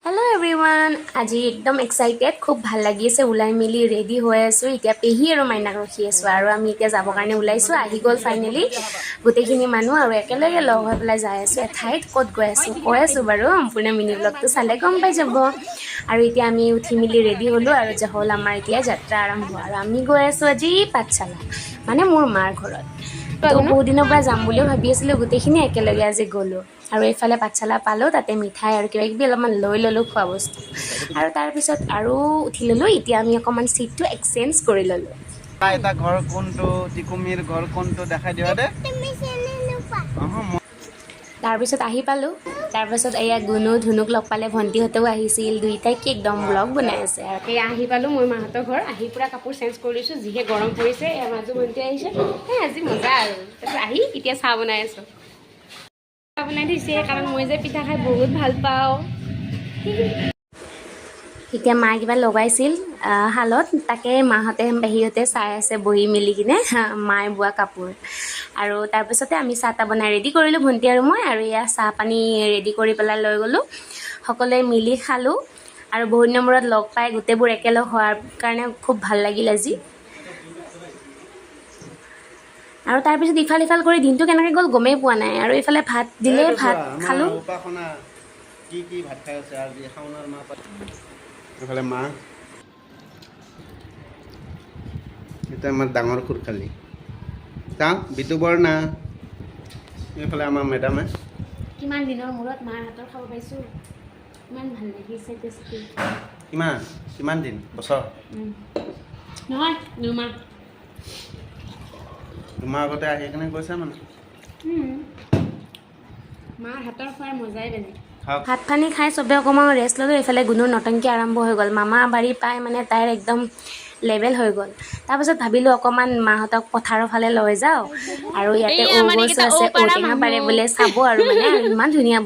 hello everyone आज एकदम excited खूब ভাল লাগিছে ওলাই মিলি ৰেডি হৈ আছো এতিয়া পেহি আৰু মাইনাক ৰখি আছো আৰু আমি এতিয়া যাব কাৰণে ওলাইছো আহি গল ফাইনালি গোটেইখিনি মানুহ আৰু একেলগে লগ হৈ পেলাই যাই আছো এঠাইত কত গৈ আছো কৈ আছো বাৰু সম্পূৰ্ণ মিনি ব্লগটো চালে গম পাই যাব আৰু এতিয়া আমি উঠি মিলি ৰেডি হলো আৰু যে হল আমাৰ এতিয়া যাত্ৰা আৰম্ভ আৰু আমি গৈ আছো আজি পাঠশালা মানে মোৰ মাৰ ঘৰত তো বহুত দিনৰ পৰা যাম বুলি ভাবি আছিলো গোটেইখিনি একেলগে আজি গলো আৰু এইফালে পাঠশালা পালো তাতে মিঠাই আৰু কিবা কিবি অলপমান লৈ ললো খোৱা বস্তু আৰু তাৰ পিছত আৰু উঠি ললো এতিয়া আমি অকমান সিটটো এক্সচেঞ্জ কৰি ললো এটা ঘৰ কোনটো টিকুমিৰ ঘৰ কোনটো দেখাই দিবা দে তাৰ পিছত আহি পালো তাৰ পিছত এয়া গুনু ধুনুক লগ পালে ভণ্টিহঁতেও আহিছিল দুইটাই কি একদম ব্লগ বনাই আছে আৰু এয়া আহি পালো মোৰ মাহঁতৰ ঘৰ আহি পুৰা কাপোৰ চেঞ্জ কৰি লৈছো যিহে গৰম পৰিছে এয়া মাজু ভণ্টি আহিছে আজি মজা আৰু তাৰপিছত আহি এতিয়া চাহ বনাই আছো বনাই দিছে কাৰণ মই যে পিঠা খাই বহুত ভাল পাওঁ এতিয়া মা কিবা লগাইছিল হালত তাকে মাহঁতে বাহিৰতে চাই আছে বহি মিলি কিনে মায়ে বোৱা কাপোৰ আৰু তাৰপিছতে আমি চাহ তাহ বনাই ৰেডি কৰিলোঁ ভণ্টি আৰু মই আৰু এয়া চাহ পানী ৰেডি কৰি পেলাই লৈ গ'লোঁ সকলোৱে মিলি খালোঁ আৰু বহুত দিনৰ মূৰত লগ পাই গোটেইবোৰ একেলগ হোৱাৰ কাৰণে খুব ভাল লাগিল আজি আৰু তাৰপিছত ইফাল ইফাল কৰি দিনটো কেনেকৈ গ'ল গমেই পোৱা নাই আৰু এইফালে ভাত দিলে ভাত খালোঁ কি কি ভাত খাই আছে আজি শাওনৰ মাহ এইফালে মা এটা আমাৰ ডাঙৰ খুৰখালি তাক বিটু বৰ্ণা এইফালে আমাৰ মেডামে কিমান দিনৰ মূৰত মাৰ হাতৰ খাব পাইছোঁ ইমান ভাল লাগিছে টেষ্টি কিমান দিন বছৰ নহয় দুমাহ তোমাৰ আগতে আহি কিনে কৈছা মানে মাৰ হাতৰ খোৱাৰ মজাই বেলেগ ভাত পানী খাই চবে অকণমান ৰেষ্ট ল'লোঁ এইফালে গুণৰ নটংকি আৰম্ভ হৈ গ'ল মামা বাৰী পাই মানে তাইৰ একদম লেভেল হৈ গ'ল তাৰপিছত ভাবিলোঁ অকণমান মাহঁতক পথাৰৰ ফালে লৈ যাওঁ আৰু ইয়াতে ঔগছো আছে ঔটেঙা পাৰে বোলে চাব আৰু মানে ইমান ধুনীয়া